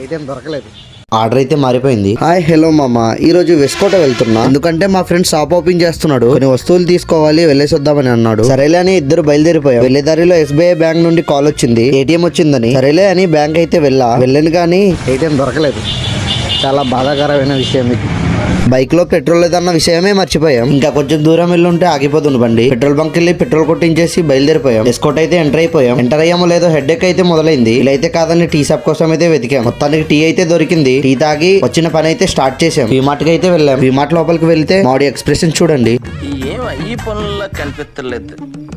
ATM దొరకలేదు. Order అయితే మారిపోయింది. హాయ్ హలో మామ, ఈ రోజు వెస్కోట వెళ్తున్నా, ఎందుకంటే మా ఫ్రెండ్ షాప్ ఓపెన్ చేస్తున్నాడు, కొన్ని వస్తువులు తీసుకోవాలి, వెళ్ళేసి వద్దామని అన్నాడు. సరేలే అని ఇద్దరు బయలుదేరిపోయాం. వెళ్లే దారిలో ఎస్బీఐ బ్యాంక్ నుండి కాల్ వచ్చింది, ఏటీఎం వచ్చిందని. సరేలే అని బ్యాంక్ అయితే వెళ్ళాను కానీ ఏటీఎం దొరకలేదు. చాలా బాధాకరమైన విషయం ఇది. బైక్ లో పెట్రోల్ లేదన్న విషయమే మర్చిపోయాం. ఇంకా కొంచెం దూరం వెళ్ళుంటే ఆగిపోతుంది బండి. పెట్రోల్ బంక్ వెళ్ళి పెట్రోల్ కొట్టించేసి బయలుదేరిపోయాం. ఎస్కోట్ అయితే ఎంటర్ అయిపోయాం. ఎంటర్ అయ్యామో లేదో హెడ్ ఎక్ అయితే మొదలైంది. ఇలా అయితే కాదని టీ షాప్ కోసం అయితే వెతికాం. మొత్తానికి టీ అయితే దొరికింది. టీ తాగి వచ్చిన పని అయితే స్టార్ట్ చేసాం. వీమార్ట్ కి అయితే వెళ్ళాం. వీమార్ట్ లోపలికి వెళ్తే మాడి ఎక్స్ప్రెషన్ చూడండి. ఈ పనుల్లో కనిపించలేదు.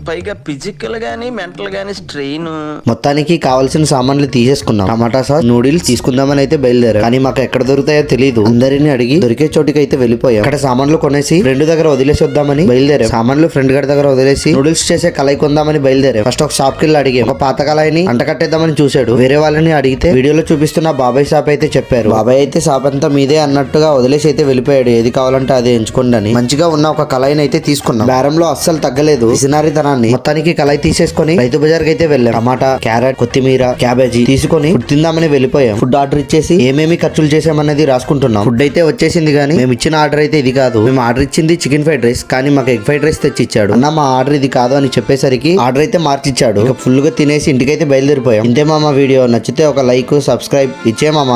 పైగా ఫిజికల్ గానీ మెంటల్ గానీ స్ట్రెయిన్. మొత్తానికి కావాల్సిన సామాన్లు తీసేసుకున్నాం. టమాటా సాస్, నూడిల్స్ తీసుకుందామని అయితే బయలుదేరాం. కానీ మాకు ఎక్కడ దొరుకుతాయో తెలియదు. అందరిని అడిగి దొరికే చోటికి అయితే వెళ్ళిపోయాం. అక్కడ సామాన్లు కొనేసి ఫ్రెండ్ దగ్గర వదిలేసి వద్దామని బయలుదేరాం. సామాన్లు ఫ్రెండ్ గారి దగ్గర వదిలేసి నూడిల్స్ చేసే కళాయి కొందామని బయలుదేరాం. ఫస్ట్ ఒక షాప్ కి వెళ్ళి అడిగాం. ఒక పాత కళాయిని అంటకట్టేద్దామని చూశాడు. వేరే వాళ్ళని అడిగితే వీడియోలో చూపిస్తున్న బాబాయ్ షాప్ అయితే చెప్పారు. బాబాయ్ అయితే షాప్ అంతా మీదే అన్నట్టుగా వదిలేసి అయితే వెళ్ళిపోయాడు. ఏది కావాలంటే అదే ఎంచుకోండి అని. మంచిగా ఉన్న ఒక కళాయిని అయితే తీసుకున్నాం. బేరంలో అస్సలు తగ్గలేదు విసినారితనాన్ని. మొత్తానికి కళాయి తీసేసుకొని రైతు బజార్ కి అయితే వెళ్ళాం. టమాటా, క్యారెట్, కొత్తిమీర, క్యాబేజీ తీసుకొని ఫుడ్ తిందామని వెళ్ళిపోయాం. ఫుడ్ ఆర్డర్ ఇచ్చేసి ఏమేమి ఖర్చులు చేసామన్నది రాసుకుంటున్నాం. ఫుడ్ అయితే వచ్చేసింది కానీ మేము ఇచ్చిన ఆర్డర్ అయితే ఇది కాదు. మేము ఆర్డర్ ఇచ్చింది చికెన్ ఫ్రైడ్ రైస్, కానీ మాకు ఎగ్ ఫ్రైడ్ రైస్ తెచ్చి ఇచ్చాడు. అన్న మా ఆర్డర్ ఇది కాదు అని చెప్పేసరికి ఆర్డర్ అయితే మార్చిచ్చాడు. ఫుల్ గా తినేసి ఇంటికైతే బయలుదేరిపోయాం. ఇంతే మామ వీడియో నచ్చితే ఒక లైక్, సబ్స్క్రైబ్ ఇచ్చే మామ.